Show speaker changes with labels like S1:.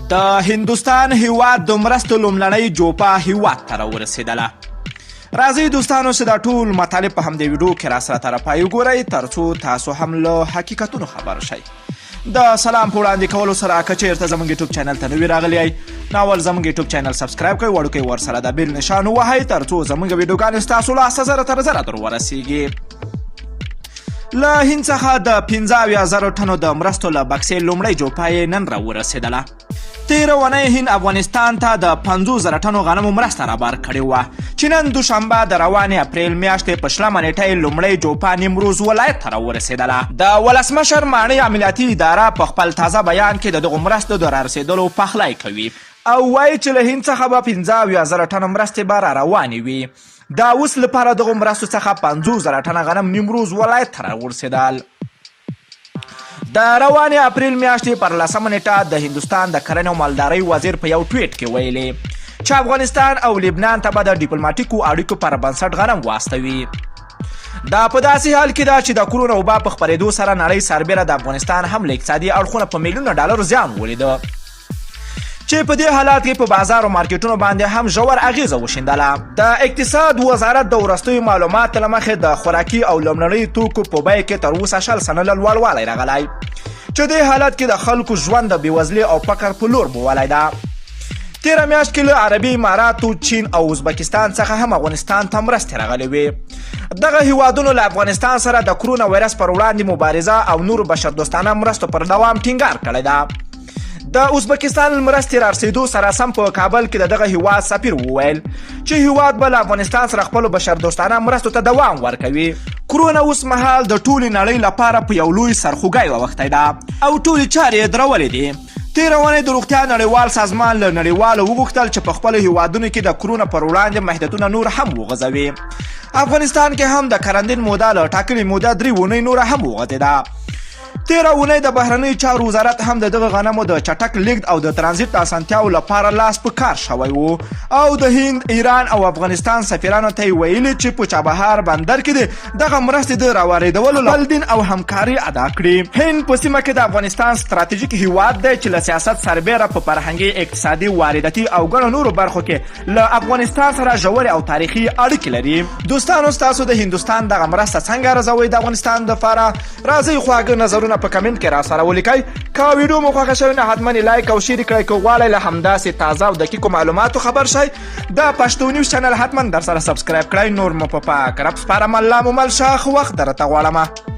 S1: د هندوستان هیواد د مرستو لومړنۍ جوپه هیواد ته راورسېدله. راځئ دوستانو چې دا ټول مطالب په همدې ویډیو کې راسره طرفه وګورئ ترڅو تاسو هم له حقیقتونو خبر شئ. د سلام په وړاندې کولو سره که چېرته زموږ یوټیوب چینل ته نوي راغلی یئ نو اول زموږ یوټیوب چینل سبسکرایب کړئ، وړوکی ورسره د بیل نشان ووهئ ترڅو زموږ ویډیوګانې ستاسو لاسته زره تر زره در ورسیږي. له هند څخه د 15,000 ټنو د مرستو له بکسې لومړۍ جوپه یې نن راورسېدله. تېره اونۍ هند افغانستان ته د 50,000 ټنو غنمو مرسته رابار کړې وه چې نن دوشنبه د روانې اپریل میاشتې په 20 نیټه یې لومړۍ جوپه نیمروز ولایت ته راورسېدله. د ولسمشر ماڼۍ عملیاتي اداره په خپل تازه بیان کې د دغو مرستو د رارسېدلو پخلی کوي او وایي چې له هند څخه به 15,000 ټنه مرستې به را روانې وي. دا اوس لپاره دغو مرستو څخه 50,000 ټنه غنم نیمروز ولایت ته راورسېدل. د روانې اپریل میاشتې پر 10 نیټه د هندوستان د کرنې او مالدارۍ وزیر په یو ټویټ کې ویلي چې افغانستان او لبنان ته به د ډیپلوماټیکو اړیکو پر بنسټ غنم واستوي. دا په داسې حال کې ده چې د کرونا وبا په خپرېدو سره نړۍ سربیره د افغانستان هم له اقتصادي اړخونه په میلیونه ډالرو زیان ولیده چې په دې حالات کې په بازار او مارکیټونو باندې هم ژور اغیزه وشیندله. د اقتصاد وزارت د وروستیو معلوماتو له مخې د خوراکي او لومړنیو توکو په بیه کې تر اوسه 20 سنه لوړوالی راغلی چې دې حالت کې د خلکو ژوند د بېوزلۍ او فقر په لور بوولی ده. تېره میاشت کې له عربي اماراتو، چین او ازبکستان څخه هم افغانستان ته مرستې راغلې وې. دغه هیوادونو له افغانستان سره د کرونا وایرس پر وړاندې مبارزه او نورو بشردوستانه مرستو پر دوام ټینګار کړی ده. د ازبکستان مرستې رارسېدو سره سم په کابل کې د دغه هیواد سفیر وویل چې هیواد به له افغانستان سره خپلو بشردوستانه مرستو ته دوام ورکوي. کرونا اوس مهال د ټولې نړۍ لپاره په یو لوی سرخوږی اوښتی ده او ټولې چارې یې درولې دي. تېره اونۍ د روغتیا نړیوال سازمان له نړیوالو وغوښتل چې په خپلو هیوادونو کې د کرونا پر وړاندې محدودیتونه نور هم وغځوي. افغانستان کې هم د کارانتین موده له ټاکلې موده 3 اونۍ نوره هم وغځېده. تېره اونۍ د بهرنیو چارو وزارت هم د دغه غنمو د چټک لیږد او د ترانزیت اسانتیاو لپاره لاس په کار شوی و او د هند، ایران او افغانستان سفیرانو ته یې ویلي چې په چابهار بندر کې دغه مرستې د راوارېدولو خپل دین او همکاري ادا کړي. هند په سیمه کې د افغانستان ستراتیژیک هیواد دی چې له سیاست سربیره په فرهنګي، اقتصادي، وارداتي او ګڼو نورو برخو کې له افغانستان سره ژورې او تاریخي اړیکې لري. دوستانو ستاسو د هندوستان دغه مرسته څنګه ارزوئ د افغانستان دپاره؟ راځئ خواږه نظرونه په کمنټ کې را سره ولیکئ. که ویډیو مو خوښه شوې نه حتما لایک او شیر کړئ. که غواړئ له همداسې تازه او دقیقو معلوماتو خبر شئ د پښتو نیوز چینل حتما در سره سبسکرایب کړئ. نور مو په پاک رب سپارم. الله مو مل ښه وخت درته غواړم.